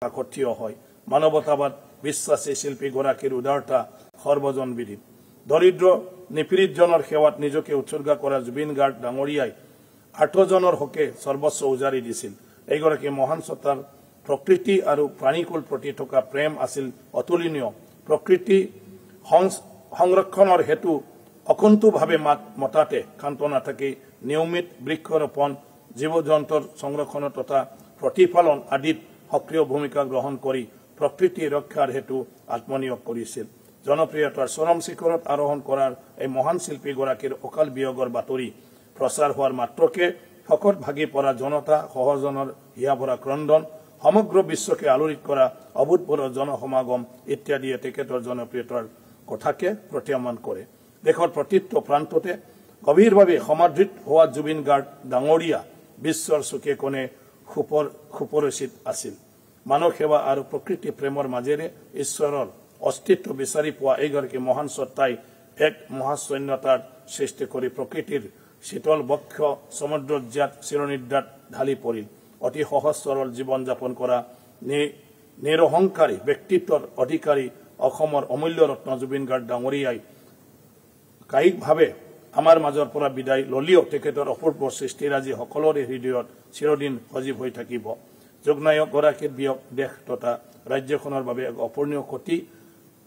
কাষত থিয় হয় মানৱতাবাদ বিশ্বাসী শিল্পীগৰাকীৰ উদাৰতা সৰ্বজনবিদিত দৰিদ্ৰ নিপীড়িতজনৰ সেৱাত নিজকে উৎসৰ্গা কৰা জুবিন গাৰ্গ ডাঙৰীয়াই 8 জনৰ হকে সৰ্বস্ব উজাৰি দিছিল এইগৰাকী মহান সত্তাৰ প্ৰকৃতি আৰু প্ৰাণীকুল প্ৰতি থকা প্ৰেম আছিল অতুলনীয় প্ৰকৃতি সংৰক্ষণৰ হেতু অকুণ্ঠভাৱে মতাতে ক্ষান্ত নাথাকি নিয়মিত বৃক্ষৰোপণ জীৱ-জন্তুৰ সংৰক্ষণ তথা প্ৰতিপালন আদিত সক্ৰিয় ভূমিকা গ্ৰহণ কৰি প্ৰকৃতি ৰক্ষাৰ হেতু আত্মনিয়োগ কৰিছিল জনপ্ৰিয়তাৰ চৰম শিখৰত আৰোহণ কৰাৰ এই মহান শিল্পীগৰাকীৰ অকাল বিয়োগৰ বাতৰি প্ৰচাৰ হোৱাৰ মাত্ৰকে শকত ভাগি পৰা জনতা সহজনৰ হিয়াভৰা ক্ৰন্দন সমগ্ৰ বিশ্বকে আলোড়িত কৰা অভূতপূৰ্ব জনসমাগম ইত্যাদিয়ে তেখেতৰ জনপ্ৰিয়তাৰ কথাকে প্ৰতীয়মান কৰে দেশৰ প্ৰতিটো প্ৰান্ততে গভীৰভাৱে সমাদৃত হোৱা জুবিন গাৰ্গ ডাঙৰীয়া বিশ্বৰ চুকে কোণে সুপৰিচিত আছিল মানৱ সেৱা আৰু প্ৰকৃতি প্ৰেমৰ মাজেৰে ঈশ্বৰৰ অস্তিত্ব বিচাৰি পোৱা এইগৰাকী মহান সত্তাই এক মহাশূন্যতাৰ সৃষ্টি কৰি প্ৰকৃতিৰ শীতল বক্ষ সমুদ্ৰজাত চিৰনিদ্ৰাত ঢালি পৰিল অতি সহজ সৰল জীৱন যাপন কৰা নিৰহংকাৰী ব্যক্তিত্বৰ অধিকাৰী অসমৰ অমূল্য ৰত্ন জুবিন গাৰ্গ ডাঙৰীয়াই কায়িকভাৱে আমাৰ মাজৰ পৰা বিদায় ললিও তেখেতৰ অপূৰ্ব সৃষ্টিৰাজি সকলোৰে হৃদয়ত চিৰদিন সজীৱ হৈ থাকিব যোগনায়ক গৰাকীৰ বিয়োগ দেশ তথা ৰাজ্যখনৰ বাবে এক অপূৰ্ণীয় ক্ষতি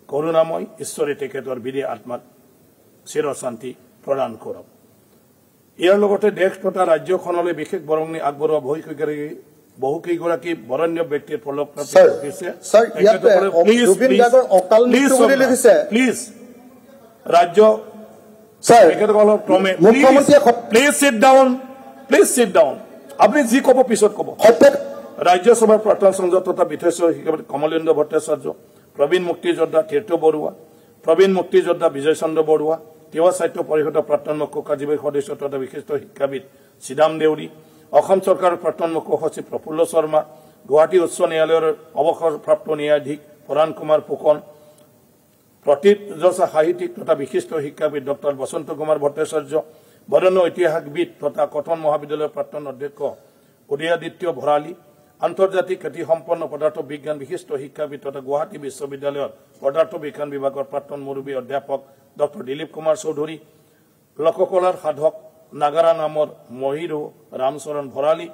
কৰুণাময় ঈশ্বৰে তেখেতৰ বিদে আত্মাক চিৰশান্তি প্ৰদান কৰক ইয়াৰ লগতে দেশ তথা ৰাজ্যখনলৈ বিশেষ বৰঙণি আগবঢ়োৱা বহুকেইগৰাকী বৰণ্য ব্যক্তিৰ ফলপ্ৰাপ্তি হৈছে প্লিজ ৰাজ্য প্লিজ সিট ডাউন আপুনি যি ক'ব পিছত ক'ব ৰাজ্যসভাৰ প্ৰাক্তন সংসদ তথা বিধায়ক কমলেন্দ্ৰ ভট্টাচাৰ্য প্ৰবীণ মুক্তিযোদ্ধা তীৰ্থ বৰুৱা প্ৰবীণ মুক্তিযোদ্ধা বিজয় চন্দ্ৰ বৰুৱা তিৱা সাহিত্য পৰিষদৰ প্ৰাক্তন মুখ্য কাৰ্যবাহী সদস্য তথা বিশিষ্ট শিক্ষাবিদ শ্ৰীৰাম দেউৰী অসম চৰকাৰৰ প্ৰাক্তন মুখ্য সচিব প্ৰফুল্ল শৰ্মা গুৱাহাটী উচ্চ ন্যায়ালয়ৰ অৱসৰপ্ৰাপ্ত ন্যায়াধীশ পৰাণ কুমাৰ ফুকন প্ৰতিষ্ঠা সাহিত্যিক তথা বিশিষ্ট শিক্ষাবিদ ডক্টৰ বসন্ত কুমাৰ ভট্টাচাৰ্য বৰণ্য ঐতিহাসিকবিদ তথা কটন মহাবিদ্যালয়ৰ প্ৰাক্তন অধ্যক্ষ উদয়াদিত্য ভৰালী আন্তৰ্জাতিক খ্যাতি সম্পন্ন পদাৰ্থ বিজ্ঞান বিশিষ্ট শিক্ষাবিদ তথা গুৱাহাটী বিশ্ববিদ্যালয়ৰ পদাৰ্থ বিজ্ঞান বিভাগৰ প্ৰাক্তন মুৰব্বী অধ্যাপক ডক্টৰ দিলীপ কুমাৰ চৌধুৰী লোককলাৰ সাধক নাগাৰা নামৰ মহিৰু ৰামচৰণ ভৰালী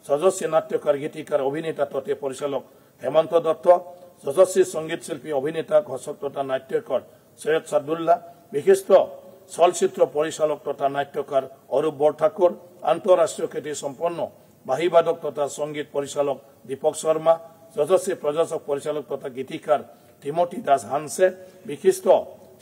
যশস্বী নাট্যকাৰ গীতিকাৰ অভিনেতা তথা পৰিচালক হেমন্ত দত্ত যশস্বী সংগীত শিল্পী অভিনেতা ঘোষক তথা নাট্যকাৰ সৈয়দ সাদুল্লাহ বিশিষ্ট চলচ্চিত্ৰ পৰিচালক তথা নাট্যকাৰ অৰূপ বৰঠাকুৰ আন্তঃৰাষ্ট্ৰীয় খ্যাতি সম্পন্ন বাহিবাদক তথা সংগীত পৰিচালক দীপক শৰ্মা যশস্বী প্ৰযোজক পৰিচালক তথা গীতিকাৰ টিমথি দাস হানছে বিশিষ্ট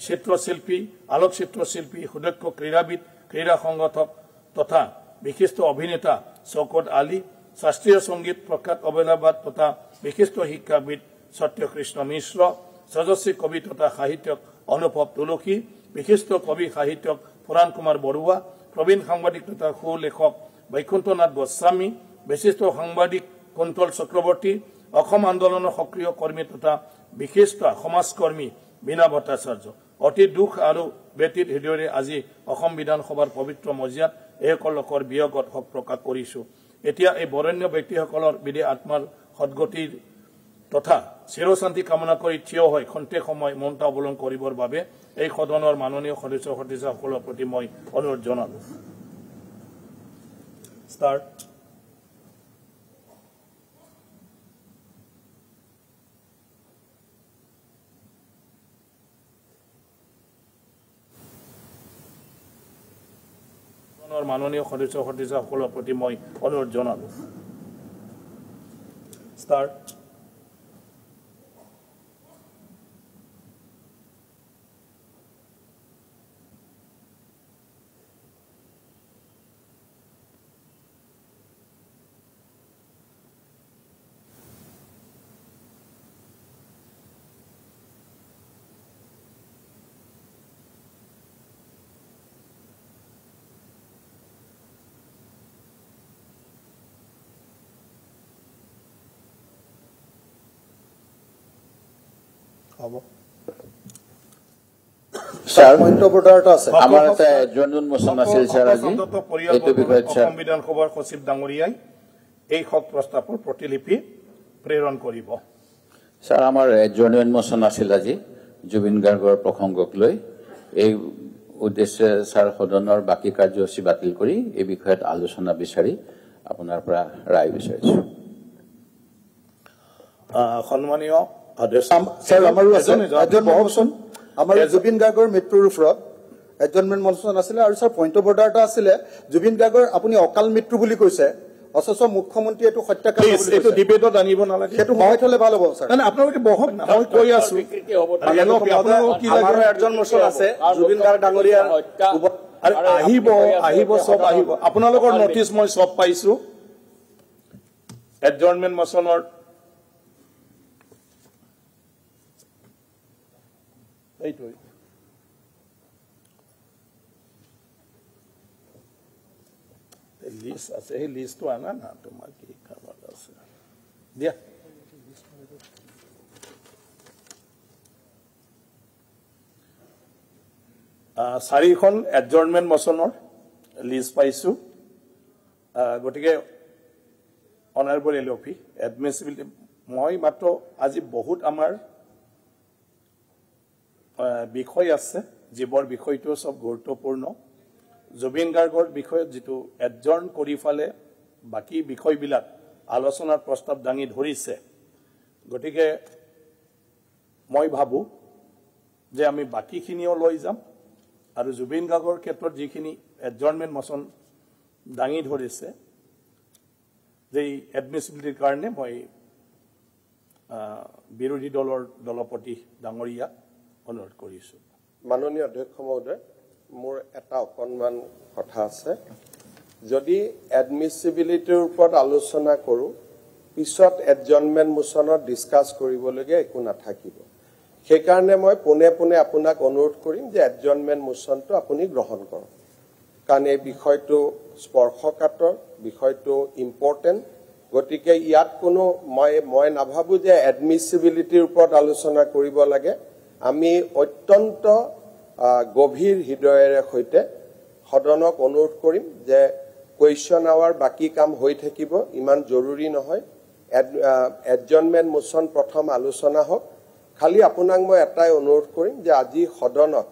চিত্ৰশিল্পী আলোকচিত্ৰ শিল্পী সুদক্ষ ক্ৰীড়াবিদ ক্ৰীড়া সংগঠক তথা বিশিষ্ট অভিনেতা শওকত আলী শাস্ত্ৰীয় সংগীত প্ৰখ্যাত অবলাবাদ তথা বিশিষ্ট শিক্ষাবিদ সত্যকৃষ্ণ মিশ্ৰ যশস্বী কবি তথা সাহিত্যক অনুভৱ তুলসী বিশিষ্ট কবি সাহিত্যক পুৰাণ কুমাৰ বৰুৱা প্ৰবীণ সাংবাদিক তথা সুলেখক বৈকুণ্ঠনাথ গোস্বামী বিশিষ্ট সাংবাদিক কুন্তল চক্ৰৱৰ্তী অসম আন্দোলনৰ সক্ৰিয় কৰ্মী তথা বিশিষ্ট সমাজকৰ্মী বীণা ভট্টাচাৰ্য অতি দুখ আৰু ব্যতীত হৃদয়ৰে আজি অসম বিধানসভাৰ পবিত্ৰ মজিয়াত এইসকল লোকৰ বিয়োগত শোক প্ৰকাশ কৰিছো এতিয়া এই বৰণ্য ব্যক্তিসকলৰ বিদে আত্মাৰ সদগতিৰ তথা চিৰশান্তি কামনা কৰি থিয় হৈ খন্তে সময় মৌনতা অৱলম্বন কৰিবৰ বাবে এই সদনৰ মাননীয় সদস্যসকলৰ প্ৰতি মই অনুৰোধ জনালো Start. মাননীয় সদস্যসকলৰ প্ৰতি মই অনুৰোধ জনালো Start. বিধানসভাৰ সচিব ডাঙৰীয়াই এই শোক প্ৰস্তাৱৰ প্ৰতিলিপি প্ৰেৰণ কৰিব স্যাৰ আমাৰ এডজৰ্ণমেণ্ট মোচন আছিল আজি জুবিন গাৰ্গৰ প্ৰসংগক লৈ এই উদ্দেশ্যে স্যাৰ সদনৰ বাকী কাৰ্যসূচী বাতিল কৰি এই বিষয়ত আলোচনা বিচাৰি আপোনাৰ পৰা ৰায় বিচাৰিছো সন্মানীয় স্যাৰ আমাৰো আছে আমাৰ জুবিন গাৰ্গৰ মৃত্যুৰ ওপৰত এডজৰ্ণমেণ্ট মোচন আছিলে আৰু স্যাৰ পইণ্ট অফ অৰ্ডাৰ এটা আছিলে জুবিন গাৰ্গৰ আপুনি অকাল মৃত্যু বুলি কৈছে অথচ মুখ্যমন্ত্ৰীয়ে এইটো সত্যাকাম এইটো ডিবেটত আনিব নালাগে সেইটো মই থলে ভাল হ'ব স্যাৰ মানে আপোনালোকে বহক মই কৈ আছো আমাৰো এডজৰ্ণমেণ্ট মোচন আছে জুবিন গাৰ্গ ডাঙৰীয়াৰ আহিব সব আহিব আপোনালোকৰ নটিচ মই সব পাইছো এডজৰ্ণমেণ্ট মোচনৰ এইটো লিষ্ট আছে সেই লিষ্টটো আনা না তোমাৰ কি খাবাৰ আছে দিয়া চাৰিখন এডজৰ্ণমেণ্ট মোচনৰ লিষ্ট পাইছো গতিকে অনাৰেবল এলপি এডমিছিবিলিটি মই মাত্ৰ আজি বহুত আমাৰ বিষয় আছে যিবোৰ বিষয়টো সব গুৰুত্বপূৰ্ণ জুবিন গাৰ্গৰ বিষয়ত যেটো এডজৰ্ণ কৰি ফালে বাকি বিষয়বিলাক আলোচনাৰ প্ৰস্তাৱ দাঙি ধৰিছে গতিকে মই ভাবো যে আমি বাকিখিনিও লৈ যাম আৰু জুবিন গাৰ্গৰ ক্ষেত্ৰত যিখিনি এডজৰ্ণমেণ্ট মোচন দাঙি ধৰিছে যে এডমিছিবিলিটিৰ কাৰণে মই বিৰোধী দলৰ দলপতি ডাঙৰীয়া অনুৰোধ কৰিছো মাননীয় অধ্যক্ষ মহোদয় মোৰ এটা অকণমান কথা আছে যদি এডমিছিবিলিটিৰ ওপৰত আলোচনা কৰো পিছত এডজৰ্ণমেণ্ট মোচনত ডিসকাস কৰিবলগীয়া একো নাথাকিব সেইকাৰণে মই পুনে পুনে আপোনাক অনুৰোধ কৰিম যে এডজৰ্ণমেণ্ট মোচনটো আপুনি গ্ৰহণ কৰক কাৰণ এই বিষয়টো স্পৰ্শকাতৰ বিষয়টো ইম্পৰ্টেণ্ট গতিকে ইয়াত কোনো মই নাভাবো যে এডমিছিবিলিটিৰ ওপৰত আলোচনা কৰিব লাগে আমি অত্যন্ত গভীৰ হৃদয়েৰে সৈতে সদনক অনুৰোধ কৰিম যে কুৱেশ্যন আৱাৰ বাকি কাম হৈ থাকিব ইমান জৰুৰী নহয় এডজৰ্ণমেণ্ট মোচন প্ৰথম আলোচনা হওক খালি আপোনাক মই এটাই অনুৰোধ কৰিম যে আজি সদনত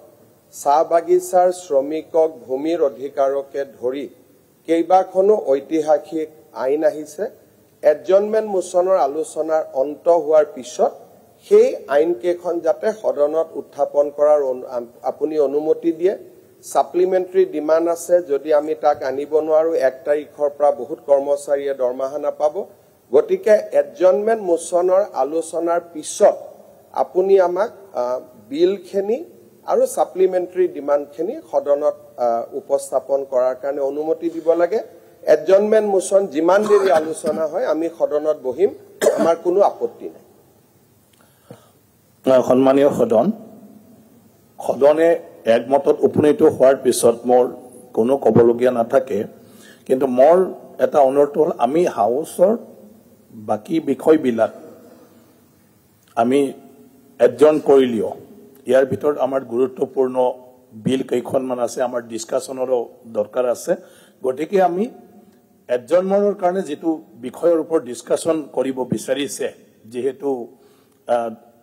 চাহ বাগিচাৰ শ্ৰমিকক ভূমিৰ অধিকাৰকে ধৰি কেইবাখনো ঐতিহাসিক আইন আহিছে এডজৰ্ণমেণ্ট মোচনৰ আলোচনাৰ অন্ত হোৱাৰ পিছত সেই আইন কেইখন যাতে সদনত উত্থাপন কৰাৰ আপুনি অনুমতি দিয়ে সাপ্লিমেন্টাৰী ডিমান্ড আছে যদি আমি তাক আনিব নোৱাৰো 1 তাৰিখৰ পৰা বহুত কৰ্মচাৰীয়ে দৰমহা নাপাব গতিকে এডজৰ্ণমেণ্ট মোচনৰ আলোচনাৰ পিছত আপুনি আমাক বিলখিনি আৰু সাপ্লিমেন্টাৰী ডিমান্ডখিনি সদনত উপস্থাপন কৰাৰ কাৰণে অনুমতি দিব লাগে এডজৰ্ণমেণ্ট মোচন যিমান দেৰি আলোচনা হয় আমি সদনত বহিম আমাৰ কোনো আপত্তি নাই সন্মানীয় সদনে একমতত উপনীত হোৱাৰ পিছত মোৰ কোনো কবলগীয়া নাথাকে কিন্তু মোৰ এটা অনুৰোধ হ'ল আমি হাউছৰ বাকি বিষয়বিলাক আমি এডজৰ্ণ কৰিলিও ইয়াৰ ভিতৰত আমাৰ গুৰুত্বপূৰ্ণ বিল কেইখনমান আছে আমাৰ ডিসকাশনৰো দৰকাৰ আছে গতিকে আমি এডজৰ্ণমেণ্টৰ কাৰণে যেটো বিষয়ৰ ওপৰত ডিসকাশন কৰিব বিচাৰিছে যেহেতু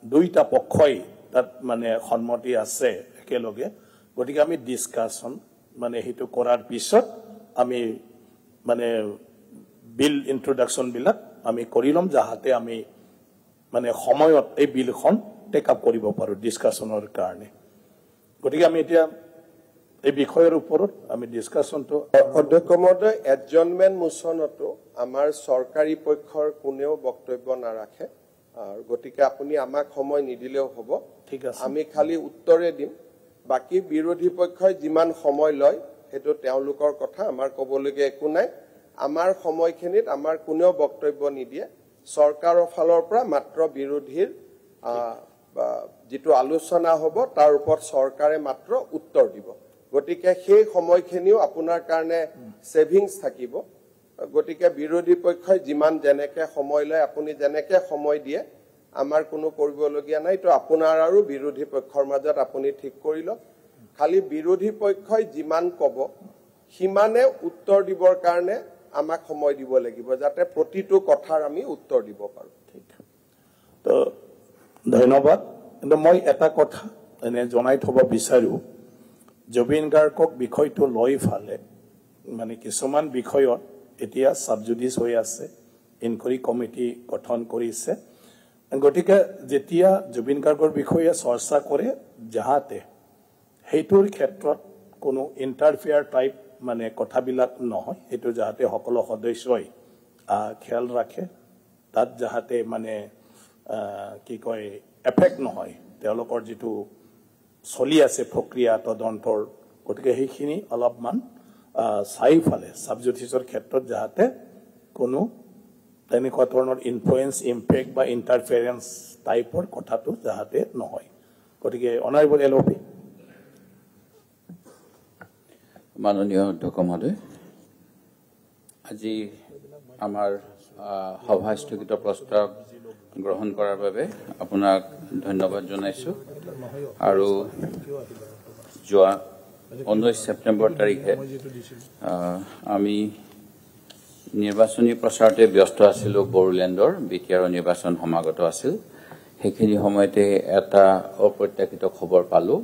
দুইটা পক্ষই তাত মানে সন্মতি আছে একেলগে গতিকে আমি ডিসকাশন মানে হেতু কৰাৰ পিছত আমি মানে বিল ইন্ট্ৰোডাকশন বিলাক আমি কৰি লম যাহাতে আমি মানে সময়ত এই বিলখন টেক আপ কৰিব পাৰো ডিসকাশনৰ কাৰণে গতিকে আমি এতিয়া এই বিষয়ৰ ওপৰত আমি ডিসকাশনটো অধ্যক্ষ মহোদয় এডজৰ্ণমেণ্ট মোচনটো আমাৰ চৰকাৰী পক্ষৰ কোনেও বক্তব্য নাৰাখে আৰু গতিকে আপুনি আমাক সময় নিদিলেও হ'ব ঠিক আছে আমি খালি উত্তৰে দিম বাকি বিৰোধী পক্ষই যিমান সময় লয় হেতু তেওঁলোকৰ কথা আমাৰ কবলগীয়া একো নাই আমাৰ সময়খিনিত আমাৰ কোনেও বক্তব্য নিদিয়ে চৰকাৰৰ ফালৰ পৰা মাত্ৰ বিৰোধীৰ যেটো আলোচনা হ'ব তাৰ ওপৰত চৰকাৰে মাত্ৰ উত্তৰ দিব গতিকে সেই সময়খিনিও আপোনাৰ কাৰণে সেভিংস থাকিব গতিকে বিৰোধী পক্ষই যিমান জেনেকে সময় লয় আপুনি জেনেকে সময় দিয়ে আমাৰ কোনো কৰিবলগীয়া নাই তো আপোনাৰ আৰু বিৰোধী পক্ষৰ মাজত আপুনি ঠিক কৰি লওক খালি বিৰোধী পক্ষই যিমান কব সিমানে উত্তৰ দিবৰ কাৰণে আমাক সময় দিব লাগিব যাতে প্ৰতিটো কথাৰ আমি উত্তৰ দিব পাৰো ধন্যবাদ। কিন্তু মই এটা কথা এনে জনাই থব বিচাৰো, জুবিন গাৰ্গক বিষয়টো লৈ ফালে মানে কিছুমান বিষয়ত এতিয়া সাবজুডিস হৈ আছে, ইনকুৱাৰী কমিটি গঠন কৰিছে। গতিকে যেতিয়া জুবিন গাৰ্গৰ বিষয়ে চৰ্চা কৰে যাহাতে সেইটোৰ ক্ষেত্ৰত কোনো ইণ্টাৰফেয়াৰ টাইপ মানে কথাবিলাক নহয়, সেইটো যাহাতে সকলো সদস্যই খেয়াল ৰাখে, তাত যাহাতে মানে কি কয় এফেক্ট নহয় তেওঁলোকৰ যিটো চলি আছে প্ৰক্ৰিয়া তদন্তৰ। গতিকে সেইখিনি অলপমান চাই ফালে সাবজুডিসৰ ক্ষেত্ৰত যাহাতে কোনো তেনেকুৱা ধৰণৰ ইনফ্লুৱেঞ্চ ইম্পেক্ট বা ইণ্টাৰফেৰেঞ্চ টাইপৰ কথাটো যাহাতে নহয়। গতিকে অনাৰেবল এলঅপি। মাননীয় অধ্যক্ষ মহোদয়, আজি আমাৰ সভা স্থগিত প্ৰস্তাৱ গ্ৰহণ কৰাৰ বাবে আপোনাক ধন্যবাদ জনাইছো। আৰু যোৱা 19 ছেপ্টেম্বৰ তাৰিখে আমি নিৰ্বাচনী প্ৰচাৰতে ব্যস্ত আছিলোঁ। বড়োলেণ্ডৰ বিটিআৰ নিৰ্বাচন সমাগত আছিল। সেইখিনি সময়তে এটা অপ্ৰত্যাশিত খবৰ পালোঁ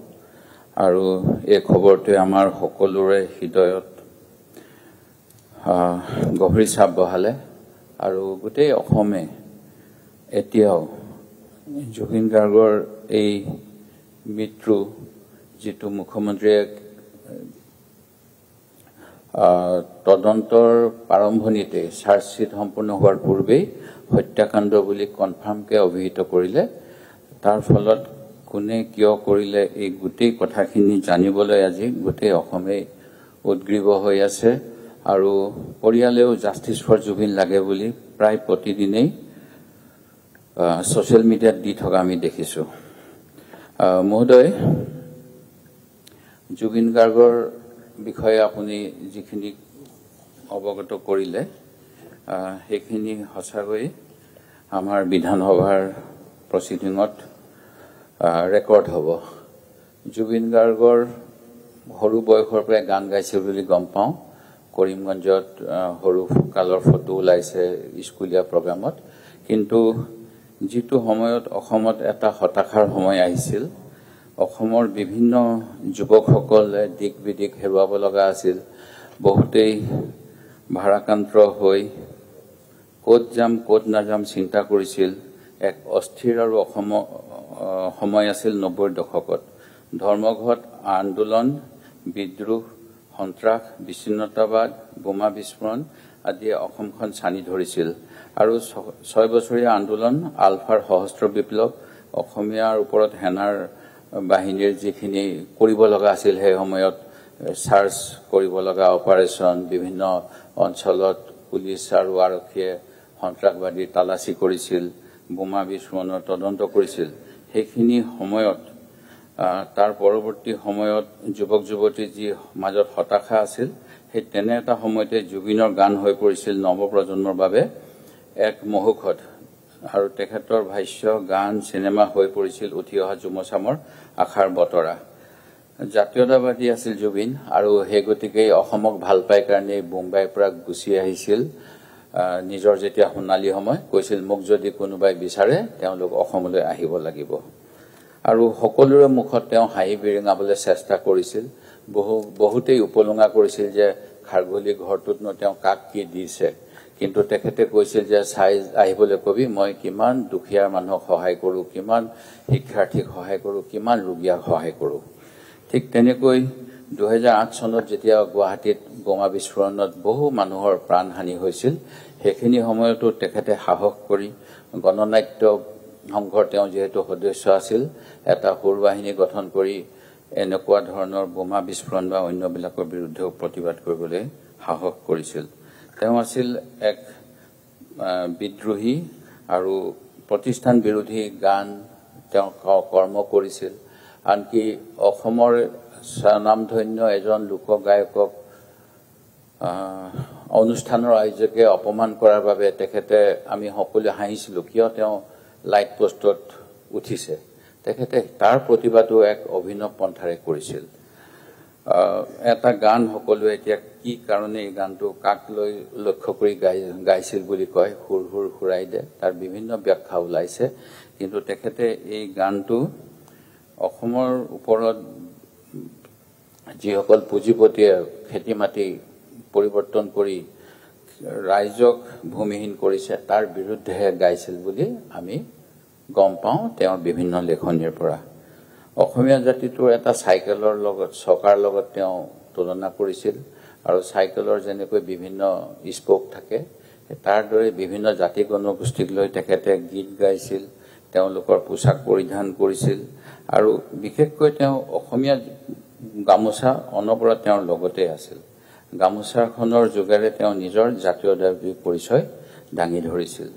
আৰু এই খবৰটোৱে আমাৰ সকলোৰে হৃদয়ত গভীৰ চাপ বহালে আৰু গোটেই অসমে এতিয়াও জুবিন গাৰ্গৰ এই মৃত্যু, যিটো মুখ্যমন্ত্ৰীয়ে তদন্তৰ প্ৰাৰম্ভণিতে চাৰ্জশ্বিট সম্পূৰ্ণ হোৱাৰ পূৰ্বেই হত্যাকাণ্ড বুলি কনফাৰ্মকৈ অভিহিত কৰিলে। তাৰ ফলত কোনে কিয় কৰিলে এই গোটেই কথাখিনি জানিবলৈ আজি গোটেই অসমে উদ্গ্ৰীৱ হৈ আছে আৰু পৰিয়ালেও জাষ্টিছ ফৰ জুবিন লাগে বুলি প্ৰায় প্ৰতিদিনেই ছচিয়েল মিডিয়াত দি থকা আমি দেখিছোঁ। মহোদয়, জুবিন গাৰ্গৰ বিষয়ে আপুনি যিখিনি অৱগত কৰিলে সেইখিনি সঁচাকৈ আমাৰ বিধানসভাৰ প্ৰচিডিঙত ৰেকৰ্ড হ'ব। জুবিন গাৰ্গৰ সৰু বয়সৰ পৰাই গান গাইছিল বুলি গম পাওঁ। কৰিমগঞ্জত সৰু কালৰ ফটো ওলাইছে স্কুলীয়া প্ৰগ্ৰামত। কিন্তু যিটো সময়ত অসমত এটা হতাশাৰ সময় আহিছিল, অসমৰ বিভিন্ন যুৱকসকলে দিক বিদিক হেৰুৱাব লগা আছিল, বহুতেই ভাৰাক্ৰান্ত হৈ ক'ত যাম ক'ত নাযাম চিন্তা কৰিছিল। এক অস্থিৰ আৰু সময় আছিল ৯০ৰ দশকত। ধৰ্মঘট আন্দোলন, বিদ্ৰোহ, সন্ত্ৰাস, বিচ্ছিন্নতাবাদ, বোমা বিস্ফোৰণ আদিয়ে অসমখন ছানি ধৰিছিল আৰু ৬ বছৰীয়া আন্দোলন, আলফাৰ সহস্ৰ বিপ্লৱ, অসমীয়াৰ ওপৰত সেনাৰ বাহিনীৰ যিখিনি কৰিব লগা আছিল, সেই সময়ত চাৰ্জ কৰিব লগা অপাৰেশ্যন, বিভিন্ন অঞ্চলত পুলিচ আৰু আৰক্ষীয়ে সন্ত্ৰাসবাদীৰ তালাচী কৰিছিল, বোমা বিস্ফোৰণৰ তদন্ত কৰিছিল। সেইখিনি সময়ত তাৰ পৰৱৰ্তী সময়ত যুৱক যুৱতীৰ যি মাজত হতাশা আছিল, সেই তেনে এটা সময়তে জুবিনৰ গান হৈ পৰিছিল নৱপ্ৰজন্মৰ বাবে এক মহৌষধ আৰু তেখেতৰ ভাষ্য, গান, চিনেমা হৈ পৰিছিল উঠি অহা যুৱচামৰ আশাৰ বতৰা। জাতীয়তাবাদী আছিল জুবিন আৰু সেই গতিকেই অসমক ভাল পাই কাৰণে বোম্বাইৰ পৰা গুচি আহিছিল। নিজৰ যেতিয়া সোণালী সময় কৈছিল, মোক যদি কোনোবাই বিচাৰে তেওঁলোক অসমলৈ আহিব লাগিব। আৰু সকলোৰে মুখত তেওঁ হাঁহি বিৰিঙাবলৈ চেষ্টা কৰিছিল। বহুতেই উপলুঙা কৰিছিল যে খাৰঘূলি ঘৰটোতনো তেওঁ কাক কি দিছে। কিন্তু তেখেতে কৈছিল যে চাই আহিবলৈ কবি, মই কিমান দুখীয়া মানুহক সহায় কৰোঁ, কিমান শিক্ষাৰ্থীক সহায় কৰোঁ, কিমান ৰোগীয়াক সহায় কৰোঁ। ঠিক তেনেকৈ 2008 চনত যেতিয়া গুৱাহাটীত বোমা বিস্ফোৰণত বহু মানুহৰ প্ৰাণহানি হৈছিল, সেইখিনি সময়তো তেখেতে সাহস কৰি গণনাট্য সংঘৰ তেওঁ যিহেতু সদস্য আছিল, এটা সুৰ বাহিনী গঠন কৰি এনেকুৱা ধৰণৰ বোমা বিস্ফোৰণ বা অন্যবিলাকৰ বিৰুদ্ধেও প্ৰতিবাদ কৰিবলৈ সাহস কৰিছিল। তেওঁ আছিল এক বিদ্ৰোহী আৰু প্ৰতিষ্ঠান বিৰোধী গান তেওঁ কৰ্ম কৰিছিল। আনকি অসমৰ স্বনামধন্য এজন লোকগায়কক অনুষ্ঠানৰ আয়োজকে অপমান কৰাৰ বাবে তেখেতে আমি সকলোৱে হাঁহিছিলোঁ, কিয় তেওঁ লাইট পোষ্টত উঠিছে। তেখেতে তাৰ প্ৰতিবাদো এক অভিনৱ পন্থাৰে কৰিছিল। এটা গান সকলোৱে এতিয়া কি কি কাৰণে এই গানটো কাক লৈ লক্ষ্য কৰি গাইছিল বুলি কয়, হুৰ হুৰ হুৰাই দে, তাৰ বিভিন্ন ব্যাখ্যা ওলাইছে। কিন্তু তেখেতে এই গানটো অসমৰ ওপৰত যিসকল পুঁজিপতিয়ে খেতি মাটি পৰিৱৰ্তন কৰি ৰাইজক ভূমিহীন কৰিছে তাৰ বিৰুদ্ধেহে গাইছিল বুলি আমি গম পাওঁ তেওঁৰ বিভিন্ন লেখনিৰ পৰা। অসমীয়া জাতিটোৰ এটা চাইকেলৰ লগত চকাৰ লগত তেওঁ তুলনা কৰিছিল আৰু চাইকেলৰ যেনেকৈ বিভিন্ন স্পোক থাকে তাৰ দৰে বিভিন্ন জাতি জনগোষ্ঠীক লৈ তেখেতে গীত গাইছিল, তেওঁলোকৰ পোছাক পৰিধান কৰিছিল আৰু বিশেষকৈ তেওঁ অসমীয়া গামোচা অনবৰত তেওঁৰ লগতে আছিল। গামোচাখনৰ যোগেৰে তেওঁ নিজৰ জাতীয়তাবাদী পৰিচয় দাঙি ধৰিছিল।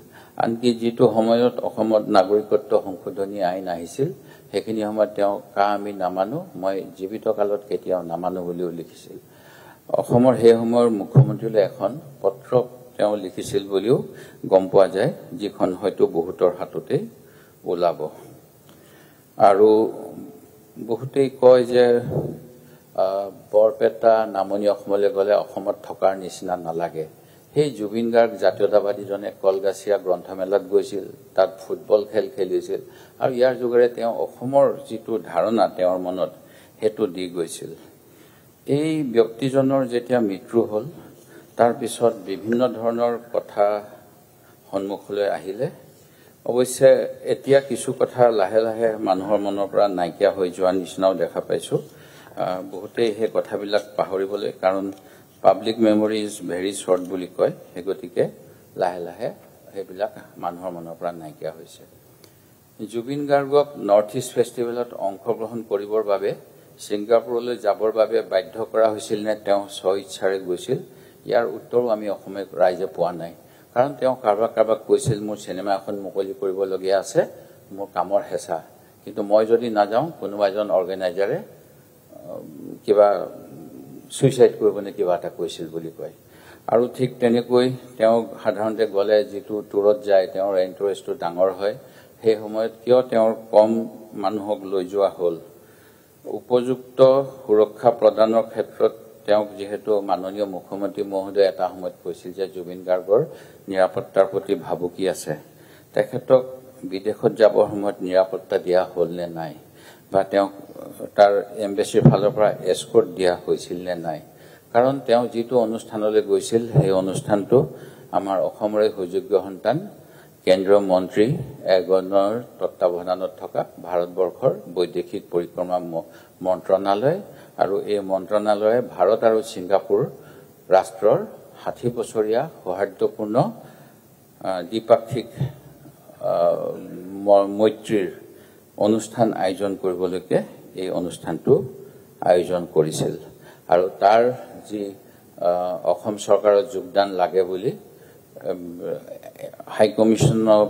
আনকি যিটো সময়ত অসমত নাগৰিকত্ব সংশোধনী আইন আহিছিল সেইখিনি সময়ত তেওঁ আমি নামানো, মই জীৱিত কালত কেতিয়াও নামানো বুলিও লিখিছিল। অসমৰ সেই সময়ৰ মুখ্যমন্ত্ৰীলৈ এখন পত্ৰ তেওঁ লিখিছিল বুলিও গম পোৱা যায়, যিখন হয়তো বহুতৰ হাততে ওলাব। আৰু বহুতেই কয় যে বৰপেটা নামনি অসমলৈ গ'লে অসমত থকাৰ নিচিনা নালাগে। সেই জুবিন গাৰ্গ জাতীয়তাবাদীজনে কলগাছিয়া গ্ৰন্থমেলাত গৈছিল, তাত ফুটবল খেল খেলিছিল আৰু ইয়াৰ যোগেৰে তেওঁ অসমৰ যিটো ধাৰণা তেওঁৰ মনত সেইটো দি গৈছিল। এই ব্যক্তিজনৰ যেতিয়া মৃত্যু হ'ল তাৰ পিছত বিভিন্ন ধৰণৰ কথা সন্মুখলৈ আহিলে। অৱশ্যে এতিয়া কিছু কথা লাহে লাহে মানুহৰ মনৰ পৰা নাইকিয়া হৈ যোৱা নিচিনাও দেখা পাইছোঁ। বহুতেই সেই কথাবিলাক পাহৰিবলৈ, কাৰণ public memory is very short বুলি কয়, সেই গতিকে লাহে লাহে সেইবিলাক মানুহৰ মনৰ পৰা নাইকিয়া হৈছে। জুবিন গাৰ্গক নৰ্থ ইষ্ট ফেষ্টিভেলত অংশগ্ৰহণ কৰিবৰ বাবে ছিংগাপুৰলৈ যাবৰ বাবে বাধ্য কৰা হৈছিল নে তেওঁ স্ব ইচ্ছাৰে গৈছিল, ইয়াৰ উত্তৰো আমি অসমীয়া ৰাইজে পোৱা নাই। কাৰণ তেওঁ কাৰোবাক কৈছিল মোৰ চিনেমা এখন মুকলি কৰিবলগীয়া আছে, মোৰ কামৰ হেঁচা, কিন্তু মই যদি নাযাওঁ কোনোবা এজন অৰ্গেনাইজাৰে কিবা ছুইচাইড কৰিব নে কিবা এটা কৈছিল বুলি কয়। আৰু ঠিক তেনেকৈ তেওঁ সাধাৰণতে গ'লে যিটো টুৰত যায় তেওঁৰ ইণ্টাৰেষ্টটো ডাঙৰ হয়, সেই সময়ত কিয় তেওঁৰ কম মানুহক লৈ যোৱা হ'ল। উপযুক্ত সুৰক্ষা প্ৰদানৰ ক্ষেত্ৰত তেওঁক যিহেতু মাননীয় মুখ্যমন্ত্ৰী মহোদয়ে এটা সময়ত কৈছিল যে জুবিন গাৰ্গৰ নিৰাপত্তাৰ প্ৰতি ভাবুকি আছে, তেখেতক বিদেশত যাবৰ সময়ত নিৰাপত্তা দিয়া হ'ল নে নাই, বা তেওঁক তাৰ এম্বেচিৰ ফালৰ পৰা এস্কৰ্ট দিয়া হৈছিল নে নাই। কাৰণ তেওঁ যিটো অনুষ্ঠানলৈ গৈছিল সেই অনুষ্ঠানটো আমাৰ অসমৰে সুযোগ্য সন্তান কেন্দ্ৰীয় মন্ত্ৰী এজনৰ তত্বাৱধানত থকা ভাৰতবৰ্ষৰ বৈদেশিক পৰিক্ৰমা মন্ত্ৰণালয়, আৰু এই মন্ত্ৰণালয়ে ভাৰত আৰু ছিংগাপুৰ ৰাষ্ট্ৰৰ ৬০ বছৰীয়া সৌহাৰ্দ্যপূৰ্ণ দ্বিপাক্ষিক মৈত্ৰীৰ অনুষ্ঠান আয়োজন কৰিবলৈকে এই অনুষ্ঠানটো আয়োজন কৰিছিল। আৰু তাৰ যি অসম চৰকাৰৰ যোগদান লাগে বুলি হাই কমিশ্যন অফ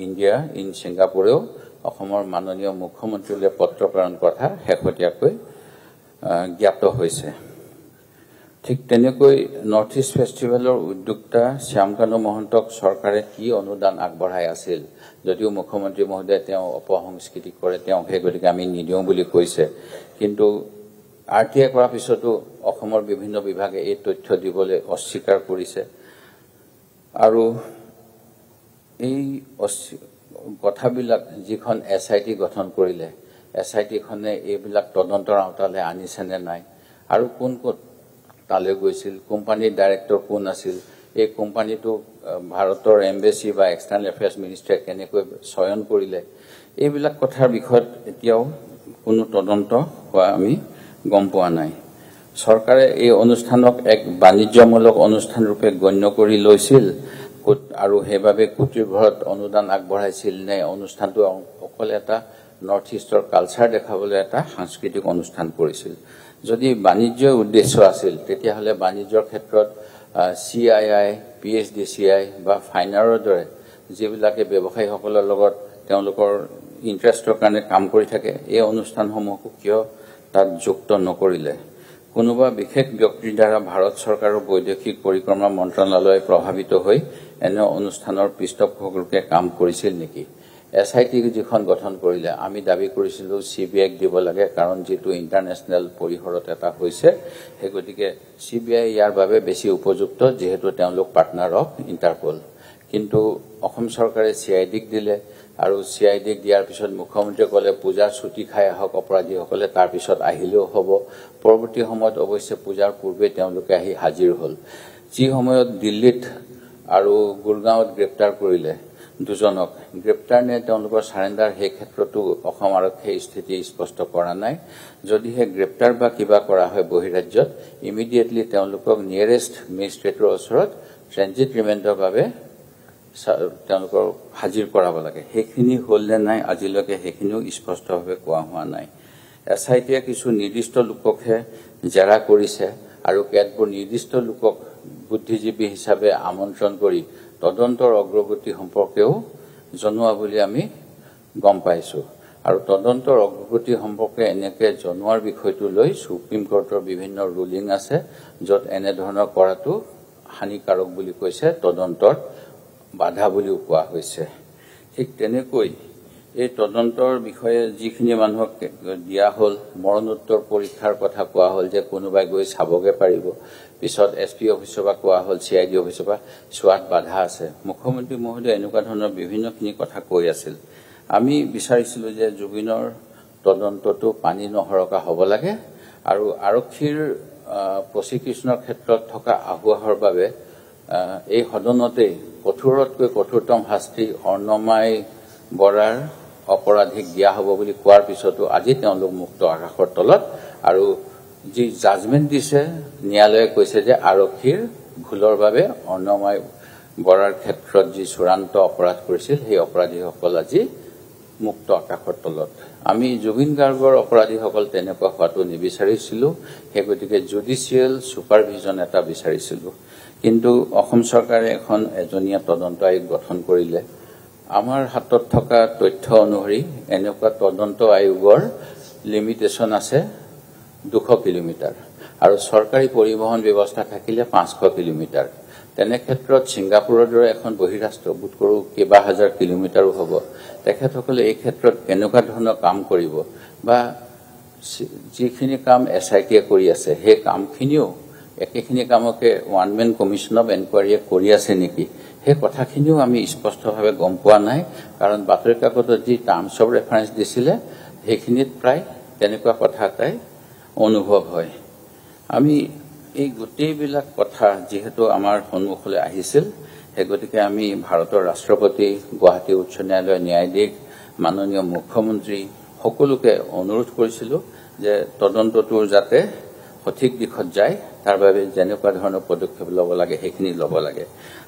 ইণ্ডিয়া ইন ছিংগাপুৰেও অসমৰ মাননীয় মুখ্যমন্ত্ৰীলৈ পত্ৰ প্ৰেৰণ কথা শেহতীয়াকৈ জ্ঞাত হৈছে। ঠিক তেনেকৈ নৰ্থ ইষ্ট ফেষ্টিভেলৰ উদ্যোক্তা শ্যামকানু মহন্তক চৰকাৰে কি অনুদান আগবঢ়াই আছিল, যদিও মুখ্যমন্ত্ৰী মহোদয়ে তেওঁ অপসংস্কৃতি কৰে, তেওঁক সেই গতিকে আমি নিদিওঁ বুলি কৈছে, কিন্তু RTI কৰাৰ পিছতো অসমৰ বিভিন্ন বিভাগে এই তথ্য দিবলৈ অস্বীকাৰ কৰিছে। আৰু এই কথাবিলাক যিখন SIT গঠন কৰিলে, SITখনে এইবিলাক তদন্তৰ আওতালৈ আনিছেনে নাই, আৰু কোন ক'ত তালৈ গৈছিল, কোম্পানীৰ ডাইৰেক্টৰ কোন আছিল, এই কোম্পানীটো ভাৰতৰ এম্বেচি বা এক্সটাৰ্নেল এফেয়াৰ্ছ মিনিষ্ট্ৰীয়ে কেনেকৈ চয়ন কৰিলে, এইবিলাক কথাৰ বিষয়ত এতিয়াও কোনো তদন্ত হোৱা আমি গম পোৱা নাই। চৰকাৰে এই অনুষ্ঠানক এক বাণিজ্যমূলক অনুষ্ঠান ৰূপে গণ্য কৰি লৈছিল আৰু সেইবাবে কোটিৰ ঘৰত অনুদান আগবঢ়াইছিল নে অনুষ্ঠানটো অকল এটা নৰ্থ ইষ্টৰ কালচাৰ দেখাবলৈ এটা সাংস্কৃতিক অনুষ্ঠান কৰিছিল। যদি বাণিজ্যৰ উদ্দেশ্য আছিল তেতিয়াহ'লে বাণিজ্যৰ ক্ষেত্ৰত CII, PHDCI বা ফাইনাৰৰ দৰে যিবিলাকে ব্যৱসায়ীসকলৰ লগত তেওঁলোকৰ ইণ্টাৰেষ্টৰ কাৰণে কাম কৰি থাকে, এই অনুষ্ঠানসমূহকো কিয় তাত যুক্ত নকৰিলে। কোনোবা বিশেষ ব্যক্তিৰ দ্বাৰা ভাৰত চৰকাৰৰ বৈদেশিক পৰিক্ৰমা মন্ত্ৰণালয়ে প্ৰভাৱিত হৈ এনে অনুষ্ঠানৰ পৃষ্ঠপোষকৰূপে কাম কৰিছিল নেকি, SIT যিখন গঠন কৰিলে আমি দাবী কৰিছিলো CBI দিব লাগে কাৰণ যেটো ইন্টাৰনেশনাল পৰিহৰত এটা হৈছে সেই গতিকে CBI ইয়াৰ বাবে বেছি উপযুক্ত যেহেতু তেওঁলোক পাৰ্টনাৰ অফ ইন্টাৰপল কিন্তু অসম চৰকাৰে CID দিলে আৰু CID দিয়াৰ পিছত মুখ্যমন্ত্ৰীয়ে ক'লে পূজাৰ ছুটি খাই আহক অপৰাধীসকলে তাৰ পিছত আহিলেও হ'ব পৰৱৰ্তী সময়ত অৱশ্যে পূজাৰ পূৰ্বে তেওঁলোকে আহি হাজিৰ হ'ল যি সময়ত দিল্লীত আৰু গুৰগাঁৱত গ্ৰেপ্তাৰ কৰিলে দুজনক গ্ৰেপ্তাৰ নে তেওঁলোকৰ সাৰেন্ডাৰ সেই ক্ষেত্ৰতো অসম আৰক্ষীৰ স্থিতি স্পষ্ট কৰা নাই যদিহে গ্ৰেপ্তাৰ বা কিবা কৰা হয় বহিৰাজ্যত ইমিডিয়েটলি তেওঁলোকক নিয়াৰেষ্ট মেজিষ্ট্ৰেটৰ ওচৰত ট্ৰেনজিট ৰিমাণ্ডৰ বাবে তেওঁলোকৰ হাজিৰ কৰাব লাগে সেইখিনি হ'ল নে নাই আজিলৈকে সেইখিনিও স্পষ্টভাৱে কোৱা হোৱা নাই SITয়ে কিছু নিৰ্দিষ্ট লোককহে জেৰা কৰিছে আৰু কেতবোৰ নিৰ্দিষ্ট লোকক বুদ্ধিজীৱী হিচাপে আমন্ত্ৰণ কৰি তদন্তৰ অগ্ৰগতি সম্পৰ্কেও জনোৱা বুলি আমি গম পাইছো আৰু তদন্তৰ অগ্ৰগতি সম্পৰ্কে এনেকে জনোৱাৰ বিষয়টো লৈ সুপ্ৰিম কোৰ্টৰ বিভিন্ন ৰুলিং আছে য'ত এনে ধৰণৰ কৰাটো হানিকাৰক বুলি কৈছে তদন্তৰ বাধা বুলি কোৱা হৈছে ঠিক তেনেকৈ এই তদন্তৰ বিষয়ে যিখিনি মানুহক দিয়া হ'ল মৰণোত্তৰ পৰীক্ষাৰ কথা কোৱা হ'ল যে কোনোবাই গৈ চাবগে পাৰিব পিছত SP অফিচৰ পৰা কোৱা হ'ল CID অফিচৰ পৰা চোৱাত বাধা আছে মুখ্যমন্ত্ৰী মহোদয় এনেকুৱা ধৰণৰ বিভিন্নখিনি কথা কৈ আছিল আমি বিচাৰিছিলো যে জুবিনৰ তদন্তটো পানী নহৰকা হ'ব লাগে আৰু আৰক্ষীৰ প্ৰসিকিউশনৰ ক্ষেত্ৰত থকা আহুৱাৰ বাবে এই সদনতে কঠোৰতকৈ কঠোৰতম শাস্তি অৰ্ণমাই বৰাৰ অপৰাধীক দিয়া হ'ব বুলি কোৱাৰ পিছতো আজি তেওঁলোক মুক্ত আকাশৰ তলত আৰু যি জাজমেন্ট দিছে ন্যায়ালয়ে কৈছে যে আৰক্ষীৰ ভুলৰ বাবে অৰ্ণমাই বৰাৰ ক্ষেত্ৰত যি চূড়ান্ত অপৰাধ কৰিছিল সেই অপৰাধীসকল আজি মুক্ত আকাশৰ তলত আমি জুবিন গাৰ্গৰ অপৰাধীসকল তেনেকুৱা হোৱাটো নিবিচাৰিছিলো সেই গতিকে জুডিচিয়েল সুপাৰভিজন এটা বিচাৰিছিলো কিন্তু অসম চৰকাৰে এখন এজনীয়া তদন্ত আয়োগ গঠন কৰিলে আমাৰ হাতত থকা তথ্য অনুসৰি এনেকুৱা তদন্ত আয়োগৰ লিমিটেশন আছে 200 কিলোমিটাৰ আৰু চৰকাৰী পৰিবহন ব্যৱস্থা থাকিলে 500 কিলোমিটাৰ তেনে ক্ষেত্ৰত সিংগাপুৰৰ দৰে এখন বহিৰাষ্ট্ৰ বুট কৰো কেবা হাজাৰ কিলোমিটাৰো হ'ব তেখেতসকলে এই ক্ষেত্ৰত কেনেকুৱা ধৰণৰ কাম কৰিব বা যিখিনি কাম SITয়ে কৰি আছে সেই কামখিনিও একেখিনি কামকে ওয়ান ম্যান কমিশন অফ এনকোয়াৰি কৰি আছে নেকি সেই কথাখিনিও আমি স্পষ্টভাৱে গম পোৱা নাই কাৰণ বাতৰি কাকতত যি টাৰ্মছ অফ ৰেফাৰেন্স দিছিলে সেইখিনিত প্ৰায় তেনেকুৱা কথা এটাই অনুভৱ হয় আমি এই গোটেইবিলাক কথা যেহেতু আমাৰ সন্মুখলৈ আহিছিল সেই গতিকে আমি ভাৰতৰ ৰাষ্ট্ৰপতি গুৱাহাটী উচ্চ ন্যায়ালয়ৰ ন্যায়াধীশ মাননীয় মুখ্যমন্ত্ৰী সকলোকে অনুৰোধ কৰিছিলো যে তদন্তটোৰ যাতে সঠিক দিশত যায় তাৰ বাবে যেনেকুৱা ধৰণৰ পদক্ষেপ ল'ব লাগে সেইখিনি ল'ব লাগে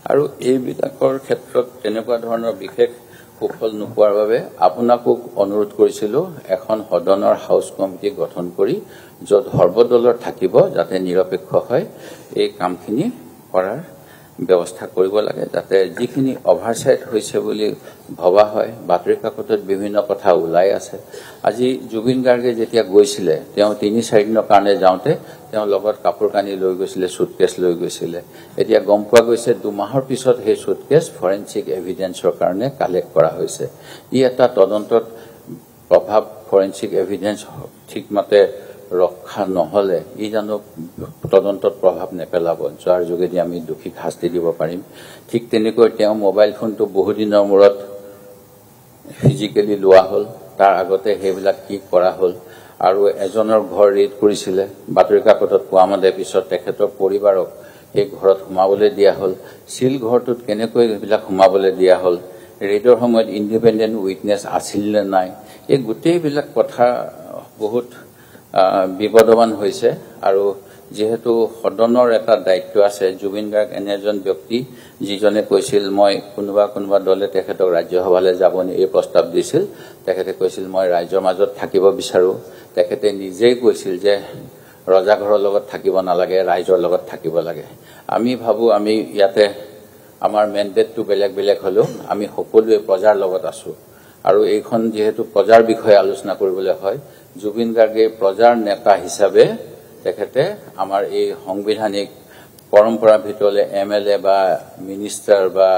আৰু এই বিধাকৰ ক্ষেত্ৰত তেনেকুৱা ধৰণৰ বিশেষ সুফল নোপোৱাৰ বাবে আপোনাকো অনুৰোধ কৰিছিলো এখন সদনৰ হাউস কমিটি গঠন কৰি য'ত সৰ্বদলৰ থাকিব যাতে নিৰপেক্ষ হয় এই কামখিনি কৰাৰ ব্যৱস্থা কৰিব লাগে যাতে যিখিনি অভাৰসাইট হৈছে বুলি ভবা হয় বাতৰি কাকতত বিভিন্ন কথা ওলাই আছে আজি জুবিন গাৰ্গে যেতিয়া গৈছিলে তেওঁ 3-4 দিনৰ কাৰণে যাওঁতে তেওঁ লগত কাপোৰ কানি লৈ গৈছিলে সুটকেছ লৈ গৈছিলে এতিয়া গম পোৱা গৈছে 2 মাহৰ পিছত সেই সুটকেছ ফৰেনচিক এভিডেন্সৰ কাৰণে কালেক্ট কৰা হৈছে ই এটা তদন্তত প্ৰভাৱ ফৰেনচিক এভিডেন্স ঠিকমতে ৰক্ষা নহলে ই জানো তদন্তত প্ৰভাৱ নেপেলাব যাৰ যোগেদি আমি দুখীক শাস্তি দিব পাৰিম ঠিক তেনেকৈ তেওঁ মোবাইল ফোনটো বহু দিনৰ মূৰত ফিজিক্যালি লোৱা হ'ল তাৰ আগতে হেবিলাক কি কৰা হ'ল আৰু এজনৰ ঘৰ ৰেড কৰিছিলে বাতৰি কাকতত কোৱা মতে পিছত তেখেতৰ পৰিবাৰক এই ঘৰত সোমাবলৈ দিয়া হ'ল সিল ঘৰটোত কেনেকৈ হেবিলাক সোমাবলৈ দিয়া হ'ল ৰেডৰ সময়ত ইন্ডিপেন্ডেন্ট উইটনেছ আছিল নে নাই এই গোটেইবিলাক কথা বহুত বিপদমান হৈছে আৰু যেহেতু সদনৰ এটা দায়িত্ব আছে জুবিন গাৰ্গ এনে এজন ব্যক্তি যিজনে কৈছিল মই কোনোবা দলে তেখেতক ৰাজ্যসভালৈ যাবনি এই প্ৰস্তাৱ দিছিল তেখেতে কৈছিল মই ৰাজ্যৰ মাজত থাকিব বিচাৰো তেখেতে নিজেই কৈছিল যে ৰজা ঘৰৰ লগত থাকিব নালাগে ৰাজ্যৰ লগত থাকিব লাগে আমি ভাবো আমি ইয়াতে আমাৰ মেন্ডেটটো বেলেগ হলো আমি সকলোৱে প্ৰজাৰ লগত আছো আৰু এইখন যেহেতু প্ৰজাৰ বিষয়ে আলোচনা কৰিবলৈ হয় জুবিন গাৰ্গে প্ৰজাৰ নেতা হিচাপে তেখেতে আমাৰ এই সংবিধানিক পৰম্পৰা ভিতৰলে MLA বা মিনিষ্টাৰ বা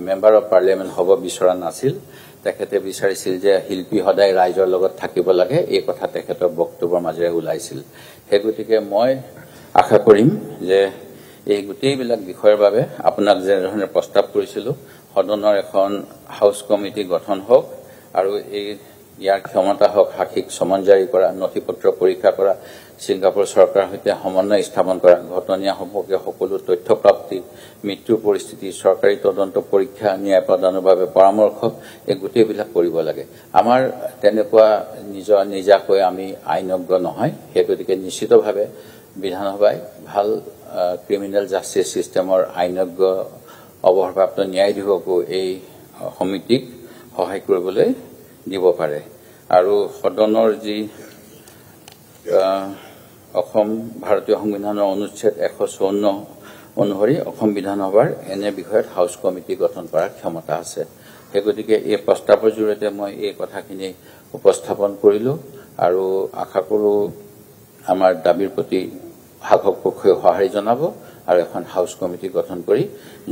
মেম্বাৰ অফ পাৰ্লিয়ামেন্ট হ'ব বিচৰা নাছিল তেখেতে বিচাৰিছিল যে শিল্পী সদায় ৰাইজৰ লগত থাকিব লাগে, এই কথা তেখেতৰ বক্তব্যৰ মাজেৰে ওলাইছিল। সেই গতিকে মই আশা কৰিম যে এই গোটেইবিলাক বিষয়ৰ বাবে আপোনাক যেনেধৰণে প্ৰস্তাৱ কৰিছিলোঁ, সদনৰ এখন হাউচ কমিটি গঠন হওক আৰু ইয়াৰ ক্ষমতা হওক সাক্ষীক সমন জাৰি কৰা, নথিপত্ৰ পৰীক্ষা কৰা, ছিংগাপুৰ চৰকাৰৰ সৈতে সমন্বয় স্থাপন কৰা, ঘটনীয়া সম্পৰ্কে সকলো তথ্য প্ৰাপ্তি, মৃত্যুৰ পৰিস্থিতি, চৰকাৰী তদন্ত পৰীক্ষা, ন্যায় প্ৰদানৰ বাবে পৰামৰ্শ, এই গোটেইবিলাক কৰিব লাগে। আমাৰ তেনেকুৱা নিজাকৈ আমি আইনজ্ঞ নহয়, সেই গতিকে নিশ্চিতভাৱে বিধানসভাই ভাল ক্ৰিমিনেল জাষ্টিচ ছিষ্টেমৰ আইনজ্ঞ অৱসৰপ্ৰাপ্ত ন্যায়াধীশকো এই সমিতিক সহায় কৰিবলৈ দিব পাৰে। আৰু সদনৰ যি অসম ভাৰতীয় সংবিধানৰ অনুচ্ছেদ 154 অনুসৰি অসম বিধানসভাৰ এনে বিষয়ত হাউচ কমিটি গঠন কৰাৰ ক্ষমতা আছে। সেই গতিকে এই প্ৰস্তাৱৰ জৰিয়তে মই এই কথাখিনি উপস্থাপন কৰিলোঁ আৰু আশা কৰোঁ আমাৰ দাবীৰ প্ৰতি শাসক পক্ষই সঁহাৰি জনাব আৰু এখন হাউচ কমিটি গঠন কৰি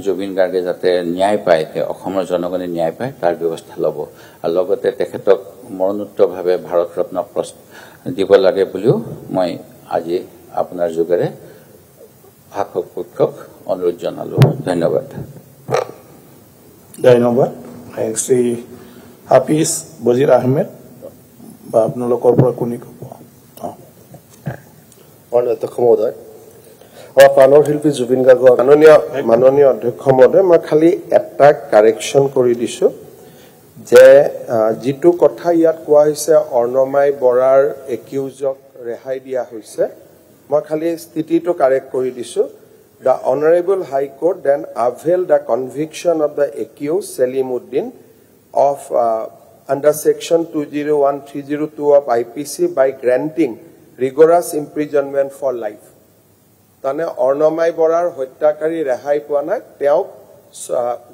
জুবিন গাৰ্গে যাতে ন্যায় পায়, অসমৰ জনগণে ন্যায় পায় তাৰ ব্যৱস্থা ল'ব আৰু লগতে তেখেতক মৰণোত্তৰভাৱে ভাৰত ৰত্ন দিব লাগে বুলিও মই আজি আপোনাৰ যোগেৰে শাসক পক্ষক অনুৰোধ জনালোঁ। ধন্যবাদ। ধন্যবাদ। শ্ৰী হাফিজ বজিৰ আহমেদ বা আপোনালোকৰ পৰা কোনে ক'ব? অধ্যক্ষ মহোদয়, আমাৰ প্ৰাণৰ শিল্পী জুবিন গাৰ্গৰ মাননীয় অধ্যক্ষ মহোদয়, মই খালি এটা কাৰেকশ্যন কৰি দিছোঁ যে যিটো কথা ইয়াত কোৱা হৈছে অৰ্ণমাই বৰাৰ একিউজক ৰেহাই দিয়া হৈছে, মই খালি স্থিতিটো কাৰেক্ট কৰি দিছোঁ। দ্য অনাৰেবল হাইকোৰ্ট দেন আভেল the conviction of the accused Salimuddin of under section 201-302 of IPC by granting rigorous imprisonment for life. তানে অৰ্ণমাই বৰাৰ হত্যাকাৰী ৰেহাই পোৱা নাই, তেওঁক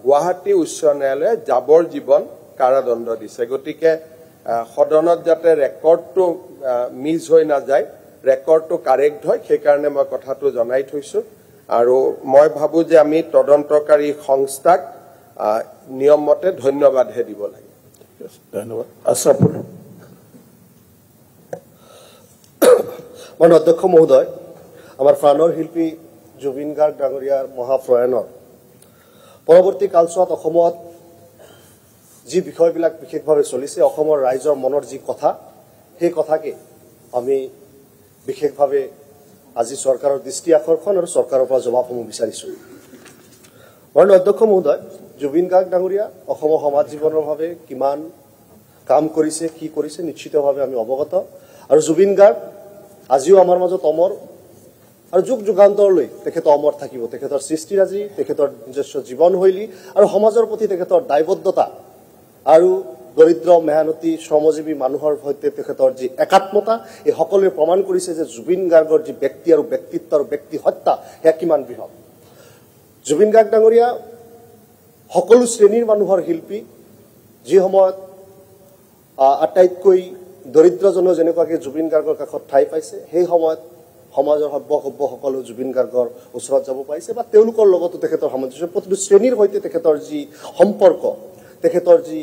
গুৱাহাটী উচ্চ ন্যায়ালয়ে যাৱজ্জীৱন কাৰাদণ্ড দিছে। গতিকে সদনত যাতে ৰেকৰ্ডটো মিছ হৈ নাযায়, ৰেকৰ্ডটো কাৰেক্ট হয়, সেইকাৰণে মই কথাটো জনাই থৈছোঁ। আৰু মই ভাবোঁ যে আমি তদন্তকাৰী সংস্থাক নিয়মমতে ধন্যবাদহে দিব লাগে। ধন্যবাদ। আশৰাফুল। মাননীয় অধ্যক্ষ মহোদয়, আমাৰ প্ৰাণৰ শিল্পী জুবিন গাৰ্গ ডাঙৰীয়াৰ মহাপ্ৰয়াণৰ পৰৱৰ্তী কালছোৱাত অসমত যি বিষয়বিলাক বিশেষভাৱে চলিছে, অসমৰ ৰাইজৰ মনৰ যি কথা, সেই কথাকে আমি বিশেষভাৱে আজি চৰকাৰৰ দৃষ্টি আকৰ্ষণ আৰু চৰকাৰৰ পৰা জবাবসমূহ বিচাৰিছোঁ। মাননীয় অধ্যক্ষ মহোদয়, জুবিন গাৰ্গ ডাঙৰীয়া অসমৰ সমাজ জীৱনৰ বাবে কিমান কাম কৰিছে, কি কৰিছে নিশ্চিতভাৱে আমি অৱগত। আৰু জুবিন গাৰ্গ আজিও আমাৰ মাজত অমৰ আৰু যুগ যুগান্তৰলৈ তেখেত অমৰ থাকিব। তেখেতৰ সৃষ্টিৰাজি, তেখেতৰ নিজস্ব জীৱনশৈলী আৰু সমাজৰ প্ৰতি তেখেতৰ দায়বদ্ধতা আৰু দৰিদ্ৰ মেহনতি শ্ৰমজীৱী মানুহৰ সৈতে তেখেতৰ যি একাত্মতা, এই সকলোৱে প্ৰমাণ কৰিছে যে জুবিন গাৰ্গৰ যি ব্যক্তি আৰু ব্যক্তিত্ব আৰু ব্যক্তি হত্যা সেয়া কিমান বৃহৎ। জুবিন গাৰ্গ ডাঙৰীয়া সকলো শ্ৰেণীৰ মানুহৰ শিল্পী, যি সময়ত আটাইতকৈ দৰিদ্ৰজনেও যেনেকুৱাকৈ জুবিন গাৰ্গৰ কাষত ঠাই পাইছে, সেই সময়ত সমাজৰ সভ্যসকলো জুবিন গাৰ্গৰ ওচৰত যাব পাৰিছে বা তেওঁলোকৰ লগতো তেখেতৰ সামঞ্জস্য, প্ৰতিটো শ্ৰেণীৰ সৈতে তেখেতৰ যি সম্পৰ্ক, তেখেতৰ যি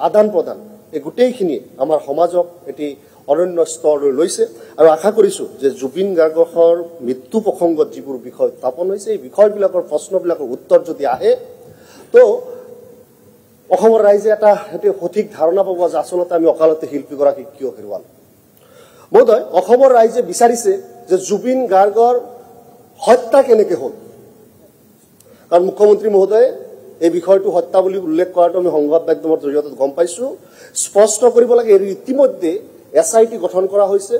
আদান প্ৰদান, এই গোটেইখিনিয়ে আমাৰ সমাজক এটি অনন্য স্তৰলৈ লৈছে। আৰু আশা কৰিছোঁ যে জুবিন গাৰ্গৰ মৃত্যু প্ৰসংগত যিবোৰ বিষয় উত্থাপন হৈছে, এই বিষয়বিলাকৰ প্ৰশ্নবিলাকৰ উত্তৰ যদি আহে, তো অসমৰ ৰাইজে এটা সঠিক ধাৰণা পাব যে আচলতে আমি অকালতে শিল্পীগৰাকীক কিয় হেৰুৱালো। মহোদয়, অসমৰ ৰাইজে বিচাৰিছে যে জুবিন গাৰ্গৰ হত্যা কেনেকৈ হ'ল, কাৰণ মুখ্যমন্ত্ৰী মহোদয়ে এই বিষয়টো হত্যা বুলি উল্লেখ কৰাটো আমি সংবাদ মাধ্যমৰ জৰিয়তে গম পাইছোঁ। স্পষ্ট কৰিব লাগে, ইতিমধ্যে SIT গঠন কৰা হৈছে,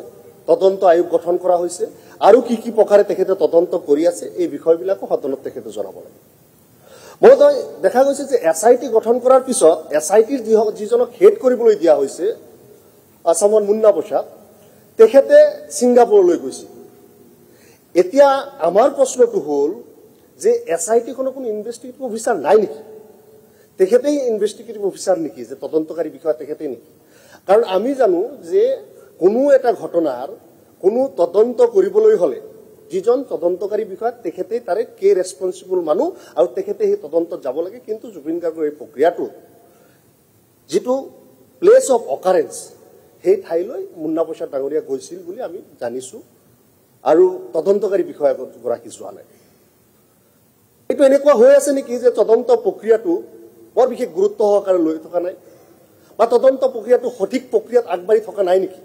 তদন্ত আয়োগ গঠন কৰা হৈছে, আৰু কি কি প্ৰকাৰে তেখেতে তদন্ত কৰি আছে এই বিষয়বিলাকো সদনত তেখেতে জনাব লাগে। মহোদয়, দেখা গৈছে যে SIT গঠন কৰাৰ পিছত SITৰ যিজনক হেড কৰিবলৈ দিয়া হৈছে আছামৰ মুন্না প্ৰসাদ, তেখেতে ছিংগাপুৰলৈ গৈছিল। এতিয়া আমাৰ প্ৰশ্নটো হ'ল যে SITখনৰ কোনো ইনভেষ্টিগেটিভ অফিচাৰ নাই নেকি? তেখেতেই ইনভেষ্টিগেটিভ অফিচাৰ নেকি, যে তদন্তকাৰী বিষয়া তেখেতেই নেকি? কাৰণ আমি জানো যে কোনো এটা ঘটনাৰ কোনো তদন্ত কৰিবলৈ হ'লে যিজন তদন্তকাৰী বিষয়া তেখেতেই তাৰে ৰেছপন্সিবল মানুহ আৰু তেখেতে সেই তদন্তত যাব লাগে। কিন্তু জুবিন গাৰ্গৰ এই প্ৰক্ৰিয়াটো যিটো প্লেচ অফ অকাৰেঞ্চ সেই ঠাইলৈ মুন্না প্ৰসাদ ডাঙৰীয়া গৈছিল বুলি আমি জানিছোঁ আৰু তদন্তকাৰী বিষয়াগৰাকী যোৱা নাই। এইটো এনেকুৱা হৈ আছে নেকি যে তদন্ত প্ৰক্ৰিয়াটো বৰ বিশেষ গুৰুত্ব সহকাৰে লৈ থকা নাই বা তদন্ত প্ৰক্ৰিয়াটো সঠিক প্ৰক্ৰিয়াত আগবাঢ়ি থকা নাই নেকি?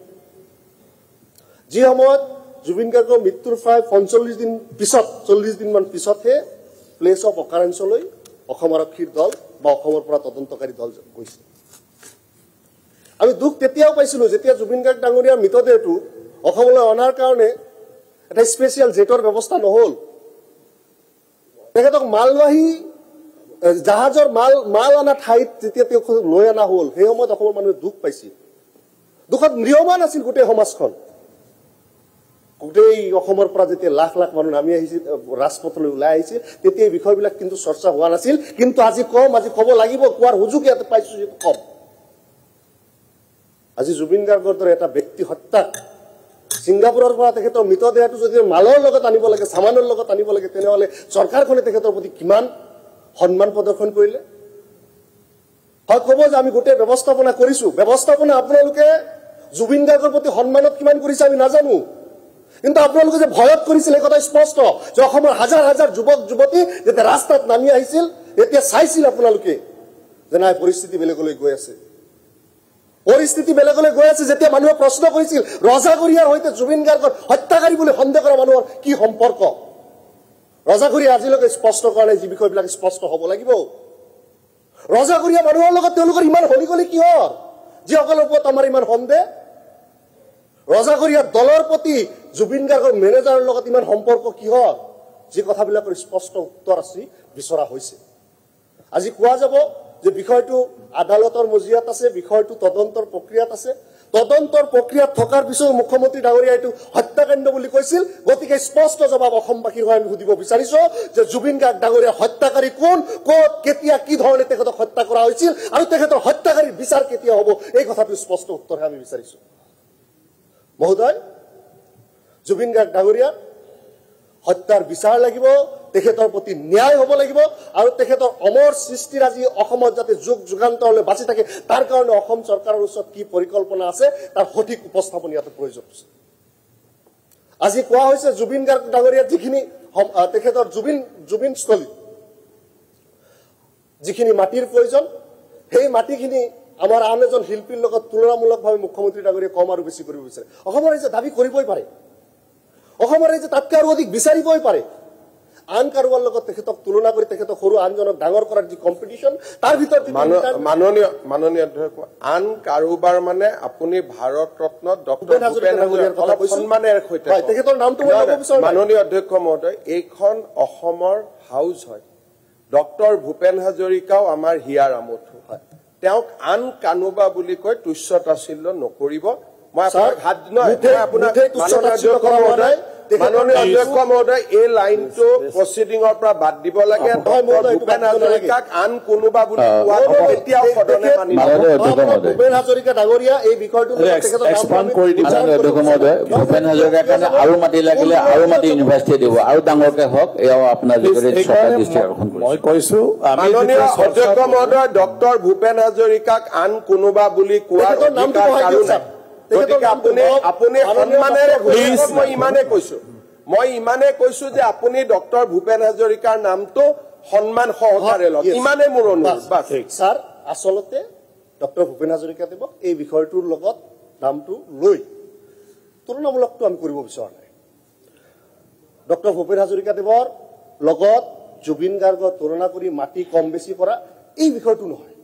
যি সময়ত জুবিন গাৰ্গৰ মৃত্যুৰ প্ৰায় ৪৫ দিন পিছত ৪০ দিনমান পিছতহে প্লেচ অফ অকাৰেঞ্চলৈ অসম আৰক্ষীৰ দল বা অসমৰ পৰা তদন্তকাৰী দল গৈছিল। আমি দুখ তেতিয়াও পাইছিলোঁ যেতিয়া জুবিন গাৰ্গ ডাঙৰীয়াৰ মৃতদেহটো অসমলৈ অনাৰ কাৰণে এটা স্পেচিয়েল জেটৰ ব্যৱস্থা নহ'ল। তেখেতক মালবাহী জাহাজৰ মাল অনা ঠাইত যেতিয়া তেওঁক লৈ অনা হ'ল সেই সময়ত অসমৰ মানুহে দুখ পাইছিল। দুখত ম্ৰিয়মান আছিল গোটেই সমাজখন। গোটেই অসমৰ পৰা যেতিয়া লাখ লাখ মানুহ নামি আহিছিল, ৰাজপথলৈ ওলাই আহিছিল, তেতিয়া এই বিষয়বিলাক কিন্তু চৰ্চা হোৱা নাছিল। কিন্তু আজি ক'ব লাগিব, কোৱাৰ সুযোগ ইয়াতে পাইছোঁ যিটো কম। আজি জুবিন গাৰ্গৰ দৰে এটা ব্যক্তি হত্যাক ছিংগাপুৰৰ পৰা তেখেতৰ মৃতদেহটো যদি মালৰ লগত আনিব লাগে, চামানৰ লগত আনিব লাগে, তেনেহ'লে চৰকাৰখনে তেখেতৰ প্ৰতি কিমান সন্মান প্ৰদৰ্শন কৰিলে? হয়, ক'ব যে আমি গোটেই ব্যৱস্থাপনা কৰিছোঁ। ব্যৱস্থাপনা আপোনালোকে জুবিন গাৰ্গৰ প্ৰতি সন্মানত কিমান কৰিছে আমি নাজানো, কিন্তু আপোনালোকে যে ভয়ত কৰিছিল এই কথা স্পষ্ট যে অসমৰ হাজাৰ হাজাৰ যুৱক যুৱতী যেতিয়া ৰাস্তাত নামি আহিছিল তেতিয়া চাইছিল আপোনালোকে যে নাই পৰিস্থিতি বেলেগলৈ গৈ আছে। পৰিস্থিতি বেলেগলৈ গৈ আছে যেতিয়া মানুহে প্ৰশ্ন কৰিছিল ৰজাঘৰীয়াৰ সৈতে জুবিন গাৰ্গৰ হত্যাকাৰী বুলি সন্দেহ কৰা মানুহৰ কি সম্পৰ্ক, ৰজাঘৰীয়া আজিলৈকে স্পষ্ট কৰা নাই। যি বিষয়বিলাক স্পষ্ট হ'ব লাগিব। ৰজাঘৰীয়া মানুহৰ লগত তেওঁলোকৰ ইমান হলিগলি কিহৰ, যিসকলৰ ওপৰত আমাৰ ইমান সন্দেহ? ৰজাঘৰীয়া দলৰ প্ৰতি জুবিন গাৰ্গৰ মেনেজাৰৰ লগত ইমান সম্পৰ্ক কিহৰ? যি কথাবিলাকৰ স্পষ্ট উত্তৰ আছে বিচৰা হৈছে। আজি কোৱা যাব যে বিষয়টো আদালতৰ মজিয়াত আছে, বিষয়টো তদন্তৰ প্ৰক্ৰিয়াত আছে। তদন্তৰ প্ৰক্ৰিয়াত থকাৰ পিছত মুখ্যমন্ত্ৰী ডাঙৰীয়া এইটো হত্যাকাণ্ড বুলি কৈছিল। গতিকে স্পষ্ট জবাব অসমবাসীৰ হৈ আমি সুধিব বিচাৰিছো যে জুবিন গাৰ্গ ডাঙৰীয়াৰ হত্যাকাৰী কোন, ক'ত, কেতিয়া, কি ধৰণে তেখেতক হত্যা কৰা হৈছিল আৰু তেখেতৰ হত্যাকাৰীৰ বিচাৰ কেতিয়া হ'ব, এই কথাটো স্পষ্ট উত্তৰহে আমি বিচাৰিছো। মহোদয়, জুবিন গাৰ্গ ডাঙৰীয়াৰ হত্যাৰ বিচাৰ লাগিব, তেখেতৰ প্ৰতি ন্যায় হ'ব লাগিব আৰু তেখেতৰ অমৰ সৃষ্টিৰ আজি অসমত যাতে যুগ যুগান্তৰলৈ বাচি থাকে তাৰ কাৰণে অসম চৰকাৰৰ ওচৰত কি পৰিকল্পনা আছে তাৰ সঠিক উপস্থাপন ইয়াতে প্ৰয়োজন হৈছে। আজি কোৱা হৈছে জুবিন গাৰ্গ ডাঙৰীয়াৰ যিখিনি তেখেতৰ জুবিনস্থলী যিখিনি মাটিৰ প্ৰয়োজন, সেই মাটিখিনি আমাৰ আন এজন শিল্পীৰ লগত তুলনামূলকভাৱে মুখ্যমন্ত্ৰী ডাঙৰীয়াই কম আৰু বেছি কৰিব বিচাৰে। অসমৰ ৰাইজে দাবী কৰিবই পাৰে, অসমৰ ৰাইজে তাতকৈ আৰু অধিক বিচাৰিবই পাৰে। আন কাৰোবাৰ লগত তেখেতক তুলনা কৰি তেখেতক সৰু আনজনক ডাঙৰ কৰাৰ যি কম্পিটিশ্যন তাৰ ভিতৰত মাননীয় অধ্যক্ষ, আন কাৰোবাৰ মানে আপুনি ভাৰত ৰত্ন ডক্টৰ ভূপেন হাজৰিকাৰ সন্মানেৰে সৈতে তেখেতৰ নামটো মাননীয় অধ্যক্ষ মহোদয়, এইখন অসমৰ হাউচ হয়। ডক্টৰ ভূপেন হাজৰিকাও আমাৰ হিয়াৰ আমঠু। তেওঁক আন কানোবা বুলি কৈ তুচ্ছ তাচ্ছিল্য নকৰিব। মই আপোনাক হাত মাননীয় অধ্যক্ষ মহোদয়, এই লাইনটো প্ৰচিডিঙৰ পৰা বাদ দিব লাগে। ভূপেন হাজৰিকাক আন কোনোবা বুলি কোৱাটো এতিয়াও সদনে মানিব। ভূপেন হাজৰিকা ডাঙৰীয়া এই বিষয়টো ভূপেন হাজৰিকাৰ কাৰণে আৰু মাটি লাগিলে আৰু মাটি ইউনিভাৰ্চিটি দিব, আৰু ডাঙৰকে হওক, এয়াও আপোনাৰ মই কৈছো। মাননীয় অধ্যক্ষ মহোদয়, ডক্টৰ ভূপেন হাজৰিকাক আন কোনোবা বুলি কোৱাৰ অধিকাৰ কাৰো নাই। গতিকে আপুনি সন্মানেৰে মই ইমানে কৈছো যে আপুনি ডক্টৰ ভূপেন হাজৰিকাৰ নামটো সন্মান সহকাৰে লওক, ইমানে মোৰ অনুৰোধ। ছাৰ, আচলতে ডক্টৰ ভূপেন হাজৰিকাদেৱক এই বিষয়টোৰ লগত নামটো লৈ তুলনামূলকটো আমি কৰিব বিচৰা নাই। ডক্টৰ ভূপেন হাজৰিকাদেৱৰ লগত জুবিন গাৰ্গক তুলনা কৰি মাটি কম বেছি কৰা এই বিষয়টো নহয়।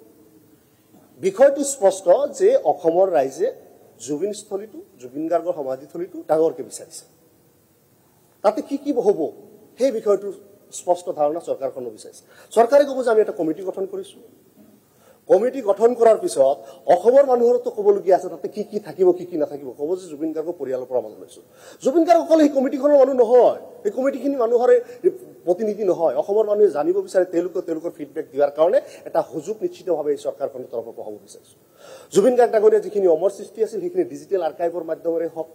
বিষয়টো স্পষ্ট যে অসমৰ ৰাইজে জুবিনস্থলীটো, জুবিন গাৰ্গৰ সমাধিস্থলীটো ডাঙৰকৈ বিচাৰিছে। তাতে কি কি হ'ব সেই বিষয়টোৰ স্পষ্ট ধাৰণা চৰকাৰখনে বিচাৰিছে। চৰকাৰে ক'ব যে আমি এটা কমিটি গঠন কৰিছোঁ। কমিটি গঠন কৰাৰ পিছত অসমৰ মানুহৰতো ক'বলগীয়া আছে তাতে কি কি থাকিব, কি কি নাথাকিব। ক'ব যে জুবিন গাৰ্গৰ পৰিয়ালৰ পৰা মানুহ লৈছোঁ। জুবিন গাৰ্গ অকল সেই কমিটিখনৰ মানুহ নহয়, সেই কমিটিখিনি মানুহৰে প্ৰতিনিধি নহয়। অসমৰ মানুহে জানিব বিচাৰে, তেওঁলোকৰ ফিডবেক দিয়াৰ কাৰণে এটা সুযোগ নিশ্চিতভাৱে এই চৰকাৰখনৰ তৰফৰ পৰা হ'ব বিচাৰিছোঁ। জুবিন গাৰ্গ ডাঙৰীয়া যিখিনি অমৰ সৃষ্টি আছিল সেইখিনি ডিজিটেল আৰ্কাইভৰ মাধ্যমেৰে হওক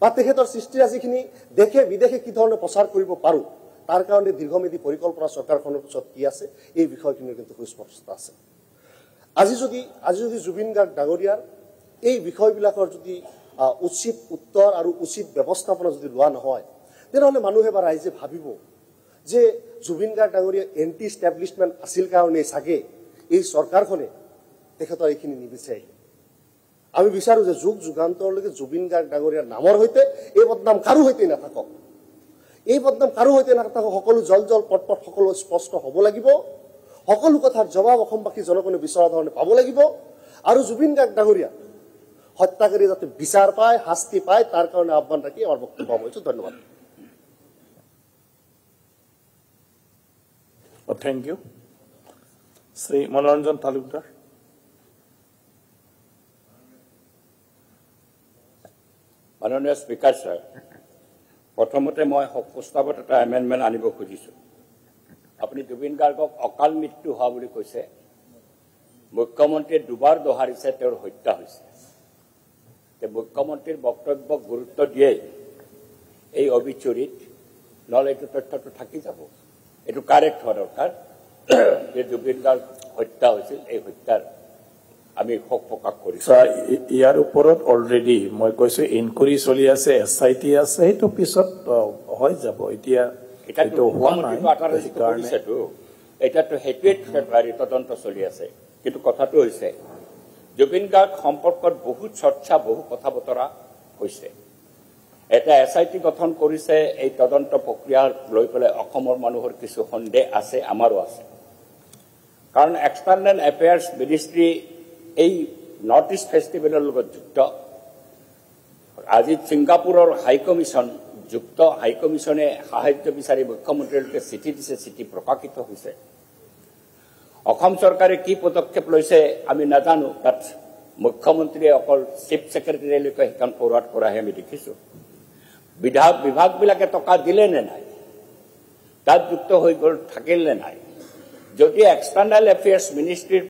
বা তেখেতৰ সৃষ্টিৰ যিখিনি দেশে বিদেশে কি ধৰণে প্ৰচাৰ কৰিব পাৰোঁ তাৰ কাৰণে দীৰ্ঘমেধী পৰিকল্পনা চৰকাৰখনৰ ওচৰত কি আছে এই বিষয়খিনিৰ কিন্তু সুস্পষ্ট আছে। আজি যদি জুবিন গাৰ্গ ডাঙৰীয়াৰ এই বিষয়বিলাকৰ যদি উচিত উত্তৰ আৰু উচিত ব্যৱস্থাপনা যদি লোৱা নহয়, তেনেহ'লে মানুহে বা ৰাইজে ভাবিব যে জুবিন গাৰ্গ ডাঙৰীয়া এণ্টি ষ্টেব্লিছমেণ্ট আছিল কাৰণে চাগে এই চৰকাৰখনে তেখেতৰ এইখিনি নিবিচাৰে। আমি বিচাৰো যে যুগ যুগান্তৰলৈকে জুবিন গাৰ্গ ডাঙৰীয়াৰ নামৰ সৈতে এই বদনাম কাৰো সৈতে নাথাকক, এই বদনাম কাৰো সৈতে নাথাকক। সকলো জল পট সকলো স্পষ্ট হ'ব লাগিব, সকলো কথাৰ জবাব অসমবাসী জনগণে বিচৰা ধৰণে পাব লাগিব, আৰু জুবিন গাৰ্গ ডাঙৰীয়া হত্যাকাৰী যাতে বিচাৰ পায়, শাস্তি পায়, তাৰ কাৰণে আহ্বান ৰাখি আমাৰ বক্তব্য সামৰিছোঁ। ধন্যবাদ। Thank U. শ্ৰী মনোৰঞ্জন তালুকদাৰ। মাননীয় স্পীকাৰ ছাৰ, প্ৰথমতে মই প্ৰস্তাৱত এটা এমেণ্ডমেণ্ট আনিব খুজিছোঁ। আপুনি জুবিন গাৰ্গক অকাল মৃত্যু হোৱা বুলি কৈছে, মুখ্যমন্ত্ৰীয়ে দুবাৰ দোহাৰিছে তেওঁৰ হত্যা হৈছে। মুখ্যমন্ত্ৰীৰ বক্তব্যক গুৰুত্ব দিয়েই এই অবিচুৰিত, নহ'লে এইটো তথ্যটো থাকি যাব। এইটো কাৰেক্ট হোৱা দৰকাৰ যে জুবিন গাৰ্গ হত্যা হৈছিল, এই হত্যাৰ আমি শোক প্ৰকাশ কৰিছোঁ। ইয়াৰ ওপৰত অলৰেডি মই কৈছো ইনকুৱাৰী চলি আছে, SIT আছে, সেইটো পিছত হৈ যাব। এতিয়া এতিয়াতো সেইটোৱে তদন্ত চলি আছে। কিন্তু কথাটো হৈছে জুবিন গাৰ্গ সম্পৰ্কত বহুত চৰ্চা, বহু কথা বতৰা হৈছে। এটা SIT গঠন কৰিছে, এই তদন্ত প্ৰক্ৰিয়া লৈ পেলাই অসমৰ মানুহৰ কিছু সন্দেহ আছে, আমাৰো আছে। কাৰণ এক্সটাৰ্নেল এফেয়াৰ্ছ মিনিষ্ট্ৰী এই নৰ্থ ইষ্ট ফেষ্টিভেলৰ লগত যুক্ত। আজি ছিংগাপুৰৰ হাইকমিছন যুক্ত, হাইকমিছনে সাহায্য বিচাৰি মুখ্যমন্ত্ৰীলৈকে চিঠি দিছে, চিঠি প্ৰকাশিত হৈছে। অসম চৰকাৰে কি পদক্ষেপ লৈছে আমি নাজানো, তাত মুখ্যমন্ত্ৰীয়ে অকল চিফ ছেক্ৰেটাৰীলৈকে সেইখন ফৰৱাৰ্ড কৰাহে আমি দেখিছোঁ। বিভাগবিলাকে টকা দিলে নে নাই, তাত যুক্ত হৈ গ'ল থাকিল নে নাই। যদি এক্সটাৰ্নেল এফেয়াৰ্ছ মিনিষ্ট্ৰীৰ